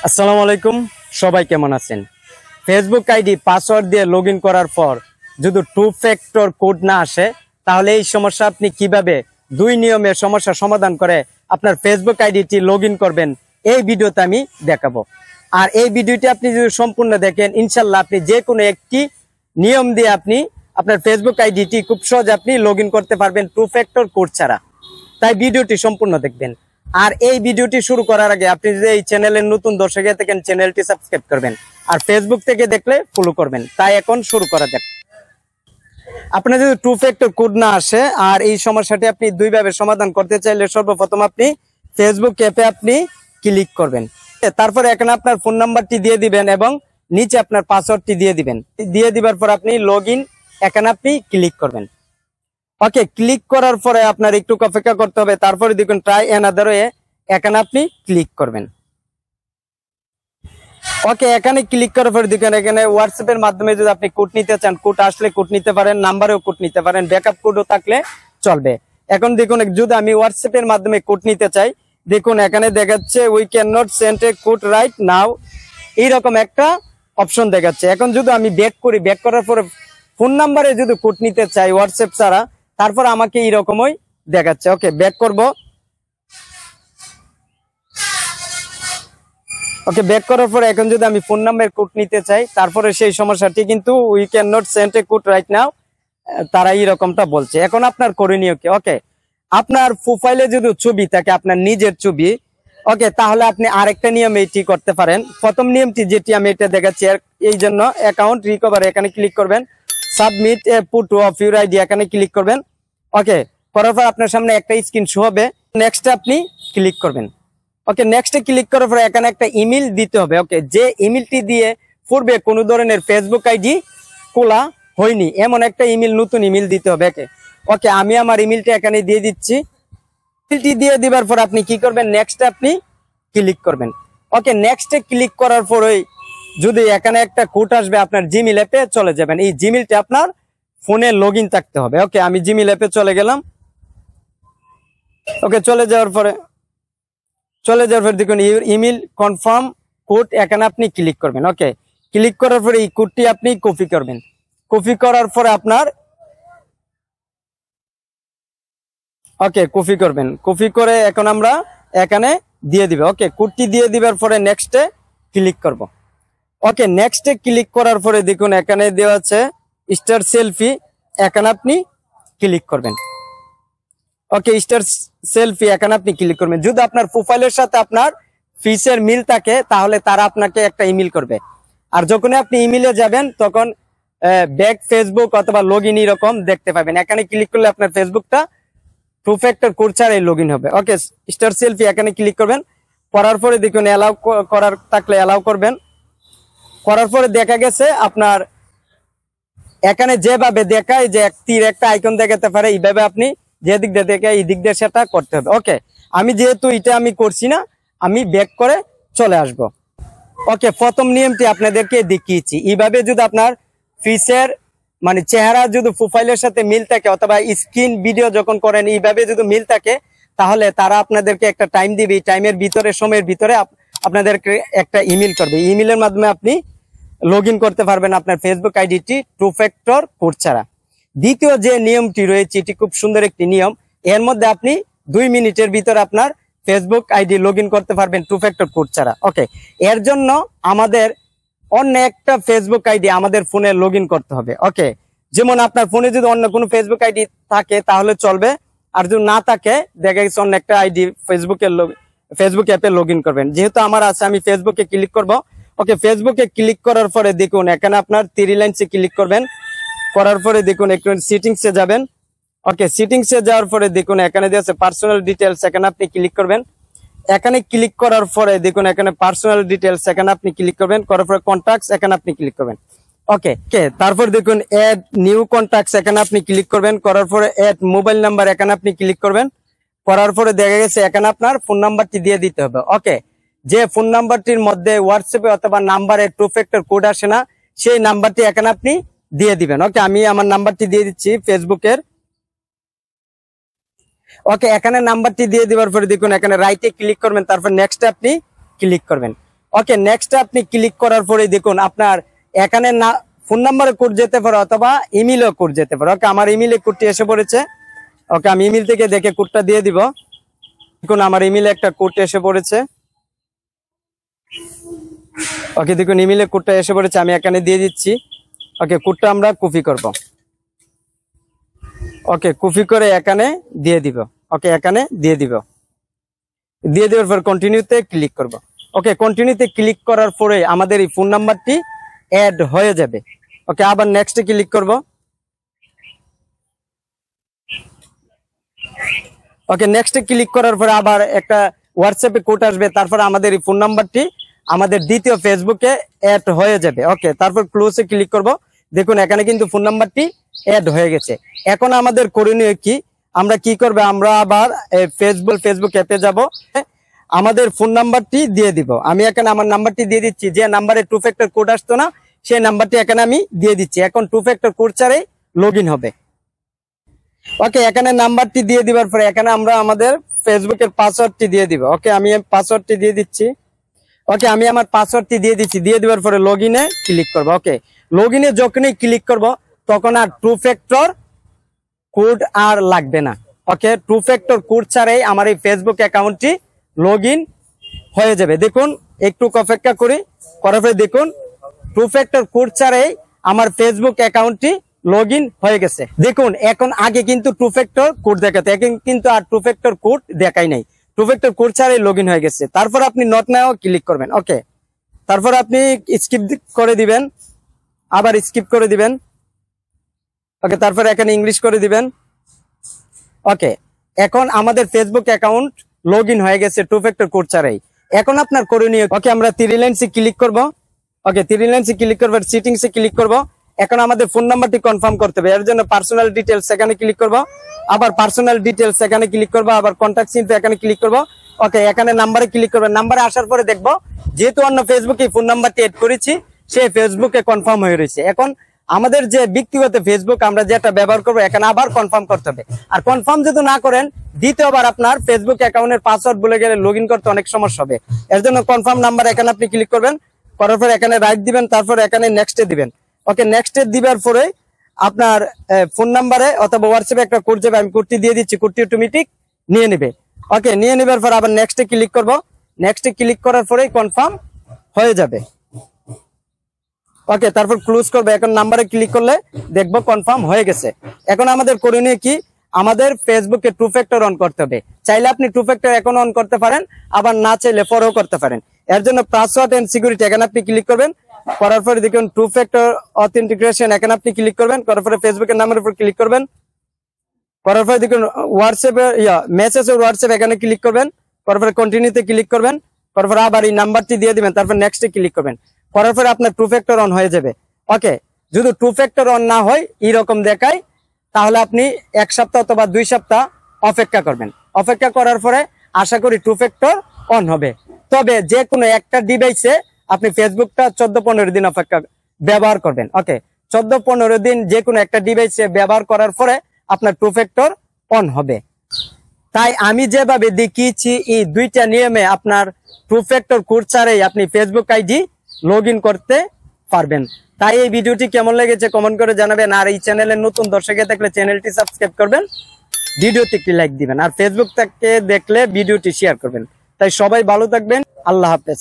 আসসালামু আলাইকুম, সবাই কেমন আছেন? ফেসবুক আইডি পাসওয়ার্ড দিয়ে লগইন করার পর যদি টু ফ্যাক্টর কোড না আসে, তাহলে এই সমস্যা আপনি কিভাবে দুই নিয়মের সমস্যা সমাধান করে আপনার ফেসবুক আইডিটি লগইন করবেন, এই ভিডিওতে আমি দেখাবো। আর এই ভিডিওটি আপনি যদি সম্পূর্ণ দেখেন, ইনশাল্লাহ আপনি যে কোনো একটি নিয়ম দিয়ে আপনি আপনার ফেসবুক আইডিটি খুব সহজে আপনি লগইন করতে পারবেন টু ফ্যাক্টর কোড ছাড়া। তাই ভিডিওটি সম্পূর্ণ দেখবেন। আর এই ভিডিওটি শুরু করার আগে আপনি যদি এই চ্যানেলের নতুন দর্শক হয়ে থাকেন, চ্যানেলটি সাবস্ক্রাইব করবেন, আর ফেসবুক থেকে দেখলে ফলো করবেন। তাই এখন শুরু করা যাক। আপনার যদি টু ফ্যাক্টর কোড না আসে আর এই সমস্যাটি আপনি দুইভাবে সমাধান করতে চাইলে, সর্বপ্রথম আপনি ফেসবুক অ্যাপে আপনি ক্লিক করবেন। তারপরে এখানে আপনার ফোন নাম্বারটি দিয়ে দিবেন এবং নিচে আপনার পাসওয়ার্ডটি দিয়ে দিবেন। দিয়ে দিবার পর আপনি লগইন এখানে আপনি ক্লিক করবেন। ওকে, ক্লিক করার পরে আপনার একটু অপেক্ষা করতে হবে। তারপরে দেখুন ট্রাই অ্যানাদার ওয়ে, এখানে আপনি ক্লিক করবেন। ওকে, এখানে ক্লিক করার পরে দেখুন এখানে হোয়াটসঅ্যাপ এর মাধ্যমে যদি আপনি কোড নিতে চান, কোড আসলে কোড নিতে পারেন, নাম্বারেও কোড নিতে পারেন, ব্যাকআপ কোডও থাকলে চলবে। এখন দেখুন যদি আমি হোয়াটসঅ্যাপ এর মাধ্যমে কোড নিতে চাই, দেখুন এখানে দেখাচ্ছে we can not send A code right now, এইরকম একটা অপশন দেখাচ্ছে। এখন যদি আমি ব্যাক করি, ব্যাক করার পরে ফোন নাম্বারে যদি কোড নিতে চাই হোয়াটসঅ্যাপ ছাড়া, তারপর আমাকে এইরকমই দেখাচ্ছে। ওকে, ব্যাক করব। ওকে, ব্যাক করার পরে এখন যদি আমি ফোন নাম্বার কোড নিতে চাই, তারপরে সেই সমস্যাটি কিন্তু we can not send A code right now, তারা এইরকমটা বলছে। এখন আপনার করণীয় কি? ওকে, আপনার প্রোফাইলে যদি ছবি থাকে, আপনার নিজের ছবি, ওকে, তাহলে আপনি আরেকটা নিয়ম এইটি করতে পারেন। প্রথম নিয়মটি যেটি আমি এটা দেখাচ্ছি, এই জন্য অ্যাকাউন্ট রিকভার এখানে ক্লিক করবেন, submit A photo of your ID এখানে ক্লিক করবেন। ওকে, করার পর আপনার সামনে একটা স্ক্রিন শো হবে, নেক্সট আপনি ক্লিক করবেন। ওকে, নেক্সটে ক্লিক করার পর এখানে একটা ইমেল দিতে হবে। ওকে, যে ইমেলটি দিয়ে পূর্বে কোনো ধরনের ফেসবুক আইডি খোলা হয়নি, এমন একটা ইমেল, নতুন ইমেল দিতে হবে। ওকে, আমি আমার ইমেলটা এখানে দিয়ে দিচ্ছি। ইমেলটি দিয়ে দিবার পর আপনি কি করবেন, নেক্সটে আপনি ক্লিক করবেন। ওকে, নেক্সটে ক্লিক করার পরই যদি এখানে একটা কোড আসবে, আপনার জিমেইল অ্যাপে চলে যাবেন। এই জিমেইলটা আপনার ফোনে লগইন থাকতে হবে। ওকে, আমি জিমেইল অ্যাপে চলে গেলাম। ওকে, চলে যাওয়ার পরে দেখুন ইমেল কনফার্ম কোড, এখানে আপনি ক্লিক করবেন। ওকে, ক্লিক করার পরে এই কোডটি আপনি কপি করবেন। কপি করার পরে আপনার কপি করবেন। কপি করে এখন আমরা এখানে দিয়ে দিবে। ওকে, কোডটি দিয়ে দিবার পরে নেক্সটে ক্লিক করব। ওকে, নেক্সটে ক্লিক করার পরে দেখুন এখানে দেওয়া আছে স্টার সেলফি, এখানে আপনি ক্লিক করবেন। ওকে, স্টার সেলফি এখানে আপনি ক্লিক করবেন। যদি আপনার প্রোফাইলের সাথে আপনার ফিসের মিল থাকে, তাহলে তারা আপনাকে একটা ইমেল করবে। আর যখন আপনি ইমেলে যাবেন, তখন ব্যাক ফেসবুক অথবা লগইন এরকম দেখতে পাবেন। এখানে ক্লিক করলে আপনার ফেসবুকটা টু ফ্যাক্টর কোড ছাড়াই লগইন হবে। ওকে, স্টার সেলফি এখানে ক্লিক করবেন। করার পরে দেখুন অ্যালাউ করার থাকলে অ্যালাউ করবেন। করার পরে দেখা গেছে আপনার এখানে যেভাবে দেখায় যে তীর একটা আইকন দেখাতে পারে, এইভাবে আপনি যে দিক দিয়ে দেখে এই দিক দিয়ে সেটা করতে হবে। ওকে, আমি যেহেতু এটা আমি করছি না, আমি ব্যাক করে চলে আসব। ওকে, প্রথম নিয়মটি আপনাদেরকে দেখিয়েছি। এইভাবে যদি আপনার ফিসের মানে চেহারা যদি প্রোফাইলের সাথে মিল থাকে, অথবা স্ক্রিন ভিডিও যখন করেন এইভাবে যদি মিল থাকে, তাহলে তারা আপনাদেরকে একটা টাইম দিবে। এই টাইমের ভিতরে, সময়ের ভিতরে আপনাদেরকে একটা ইমেল করবে। ইমেলের মাধ্যমে আপনি লগইন করতে পারবেন আপনার ফেসবুক আইডিটি টু ফ্যাক্টর কোড ছাড়া। দ্বিতীয় যে নিয়মটি রয়েছে, এটি খুব সুন্দর একটি নিয়ম। এর মধ্যে আপনি 2 মিনিটের ভিতরে আপনার ফেসবুক আইডি লগইন করতে পারবেন টু ফ্যাক্টর কোড ছাড়া। ওকে, এর জন্য আমাদের অন্য একটা ফেসবুক আইডি আমাদের ফোনে লগইন করতে হবে। ওকে, যেমন আপনার ফোনে যদি অন্য কোনো ফেসবুক আইডি থাকে তাহলে চলবে, আর যদি না থাকে দেখা গেছে অন্য একটা আইডি ফেসবুক অ্যাপে লগইন করবেন। যেহেতু আমার আছে, আমি ফেসবুকে ক্লিক করব। ওকে, ফেসবুকে ক্লিক করার পরে দেখুন এখানে আপনার 3 লাইনসে ক্লিক করবেন। করার পরে দেখুন একটু সেটিংসে যাবেন। ওকে, সেটিংসে যাওয়ার পরে দেখুন এখানে দিয়েছে পার্সোনাল ডিটেলস, এখানে আপনি ক্লিক করবেন। এখানে ক্লিক করার পরে দেখুন এখানে পার্সোনাল ডিটেলস, এখানে আপনি ক্লিক করবেন। করার পরে কন্টাক্টস, এখানে আপনি ক্লিক করবেন। ওকে, তারপর দেখুন এড নিউ কন্টাক্টস, এখানে আপনি ক্লিক করবেন। করার পরে এড মোবাইল নাম্বার, এখানে আপনি ক্লিক করবেন। করার পরে দেখা গেছে এখানে আপনার ফোন নাম্বারটি দিয়ে দিতে হবে। ওকে, যে ফোন নাম্বারটির মধ্যে হোয়াটসঅ্যাপে অথবা নাম্বারে টু ফ্যাক্টর কোড আসে না, সেই নাম্বারটি এখানে আপনি দিয়ে দিবেন। ওকে, আমি আমার নাম্বারটি দিয়ে দিচ্ছি ফেসবুকের। ওকে, এখানে নাম্বারটি দিয়ে দেওয়ার পরে দেখুন এখানে রাইটে ক্লিক করবেন, তারপর নেক্সট আপনি ক্লিক করবেন। ওকে, নেক্সট আপনি ক্লিক করার পরে দেখুন আপনার এখানে না ফোন নাম্বারে কোড যেতে পারে অথবা ইমেইলে কোড যেতে পারে। ওকে, আমার ইমেইলে কোডটি এসে পড়েছে। ওকে, আমি ইমেইল থেকে দেখে কোডটা দিয়ে দিব। দেখুন আমার ইমেইলে একটা কোড এসে পড়েছে। ওকে, দেখুন ইমেইলে কোডটা এসে পড়েছে, আমি এখানে দিয়ে দিচ্ছি। ওকে, কোডটা আমরা কপি করব। ওকে, কপি করে এখানে দিয়ে দিব। ওকে, এখানে দিয়ে দিব। দিয়ে দেওয়ার পর কন্টিনিউতে ক্লিক করব। ওকে, কন্টিনিউতে ক্লিক করার পরে আমাদের এই ফোন নাম্বারটি অ্যাড হয়ে যাবে। ওকে, আবার নেক্সটে ক্লিক করব। ওকে, নেক্সটে ক্লিক করার পরে আবার একটা হোয়াটসঅ্যাপে কোড আসবে, তারপর আমাদের এই ফোন নাম্বারটি আমাদের দ্বিতীয় ফেসবুকে অ্যাড হয়ে যাবে। ওকে, তারপর ক্লোজে ক্লিক করব। দেখুন এখানে কিন্তু ফোন নাম্বারটি অ্যাড হয়ে গেছে। এখন আমাদের করণীয় কি, আমরা কি করবে, আমরা আবার ফেসবুক অ্যাপে যাব, আমাদের ফোন নাম্বারটি দিয়ে দিব। আমি এখানে আমার নাম্বারটি দিয়ে দিচ্ছি, যে নাম্বারে 2 ফ্যাক্টর কোড আসতো না সেই নাম্বারটি এখানে আমি দিয়ে দিচ্ছি। এখন 2 ফ্যাক্টর কোড ছাড়াই লগ ইন হবে। ওকে, এখানে নাম্বারটি দিয়ে দিবার পরে এখানে আমরা আমাদের ফেসবুকের পাসওয়ার্ডটি দিয়ে দিব। ওকে, আমি পাসওয়ার্ডটি দিয়ে দিচ্ছি। ওকে, আমি আমার পাসওয়ার্ডটি দিয়ে দিচ্ছি। দিয়ে দেওয়ার পরে লগ ইনে ক্লিক করবো। ওকে, লগ ইনে যখনই ক্লিক করব তখন আর 2 ফ্যাক্টর কোড আর লাগবে না। ওকে, 2 ফ্যাক্টর কোড ছাড়াই আমার এই ফেসবুক অ্যাকাউন্টটি লগ ইন হয়ে যাবে। দেখুন একটু অপেক্ষা করি, করার পরে দেখুন 2 ফ্যাক্টর কোড ছাড়াই আমার ফেসবুক অ্যাকাউন্টটি লগ ইন হয়ে গেছে। দেখুন এখন আগে কিন্তু 2 ফ্যাক্টর কোড দেখাতো, এখন কিন্তু আর 2 ফ্যাক্টর কোড দেখাই নাই। 2 ফ্যাক্টর কোড ছাড়াই লগ ইন হয়ে গেছে। তারপর আপনি নট নাও ক্লিক করবেন। ওকে, তারপর আপনি স্কিপ করে দিবেন, আবার স্কিপ করে দিবেন। ওকে, তারপর এখানে ইংলিশ করে দিবেন। ওকে, এখন আমাদের ফেসবুক অ্যাকাউন্ট লগ ইন হয়ে গেছে 2 ফ্যাক্টর কোড ছাড়াই। এখন আপনার করণীয়, ওকে আমরা 3 লাইনসে ক্লিক করব। ওকে, 3 লাইনসে ক্লিক করব, সেটিংসে ক্লিক করব। এখন আমাদের ফোন নাম্বারটি কনফার্ম করতে হবে, এর জন্য পার্সোনাল ডিটেইলস এখানে ক্লিক করব, আবার পার্সোনাল ডিটেইলস এখানে ক্লিক করব, আবার কন্টাক্ট ইনফো এখানে ক্লিক করব। ওকে, এখানে নাম্বারে ক্লিক করবেন। নাম্বারে আসার পরে দেখব যেহেতু অন্য ফেসবুকে ফোন নাম্বারটি এড করেছি সেই ফেসবুকে কনফার্ম হয়ে রয়েছে। এখন আমাদের যে ব্যক্তিগত ফেসবুক আমরা যেটা ব্যবহার করবো এখানে আবার কনফার্ম করতে হবে। আর কনফার্ম যদি না করেন দ্বিতীয়বার আপনার ফেসবুক অ্যাকাউন্টের পাসওয়ার্ড ভুলে গেলে লগ ইন করতে অনেক সমস্যা হবে। এর জন্য কনফার্ম নাম্বার এখানে আপনি ক্লিক করবেন, করার পর এখানে রাইট দিবেন, তারপর এখানে নেক্সটে দিবেন। ওকে, নেক্সটে দিবার পরে আপনার ফোন নাম্বারে অথবা হোয়াটসঅ্যাপে একটা কোড যাবে, আমি কোডটি দিয়ে দিচ্ছি, কোডটি অটোমেটিক নিয়ে নেবে। ওকে, নিয়ে নেবার পর আবার নেক্সটে ক্লিক করব। নেক্সটে ক্লিক করার পরেই কনফার্ম হয়ে যাবে। ওকে, তারপর ক্লোজ করবে। এখন নাম্বারে ক্লিক করলে দেখবো কনফার্ম হয়ে গেছে। এখন আমাদের করণীয় কি, আমাদের ফেসবুকে 2 ফ্যাক্টর অন করতে হবে। চাইলে আপনি 2 ফ্যাক্টর এখন অন করতে পারেন, আবার না চাইলে পরেও করতে পারেন। এর জন্য পাসওয়ার্ড এন্ড সিকিউরিটি এখানে আপনি ক্লিক করবেন, করার পরে দেখুন 2 ফ্যাক্টর অথেন্টিকেশন এখানে আপনি ক্লিক করবেন, করার পরে ফেসবুকের নামের উপর ক্লিক করবেন, করার পরে দেখুন হোয়াটসঅ্যাপে মেসেজ হোয়াটসঅ্যাপ এখানে ক্লিক করবেন, করার পরে কন্টিনিউতে ক্লিক করবেন, করার পরে আবার এই নাম্বারটি দিয়ে দিবেন, তারপর নেক্সটে ক্লিক করবেন, করার পরে আপনার 2 ফ্যাক্টর অন হয়ে যাবে। ওকে, যদি 2 ফ্যাক্টর অন না হয় এইরকম দেখায় তাহলে আপনি 1 সপ্তাহ অথবা 2 সপ্তাহ অপেক্ষা করবেন। অপেক্ষা করার পরে আশা করি 2 ফ্যাক্টর অন হবে। তবে যে কোনো একটা ডিভাইসে আপনি ফেসবুকটা 14-15 দিন অপেক্ষা ব্যবহার করবেন। ওকে, 14-15 দিন যে কোনো একটা ডিভাইসে ব্যবহার করার পরে আপনার 2 ফ্যাক্টর অন হবে। তাই আমি যেভাবে দেখিয়েছি এই 2টা নিয়মে আপনার 2 ফ্যাক্টর কোড ছাড়াই আপনি ফেসবুক আইডি লগ ইন করতে পারবেন। তাই এই ভিডিওটি কেমন লেগেছে কমেন্ট করে জানাবেন। আর এই চ্যানেলের নতুন দর্শকে থাকলে চ্যানেলটি সাবস্ক্রাইব করবেন, ভিডিওতে একটি লাইক দিবেন, আর ফেসবুক থেকে দেখলে ভিডিওটি শেয়ার করবেন। তাই সবাই ভালো থাকবেন, আল্লাহ হাফেজ।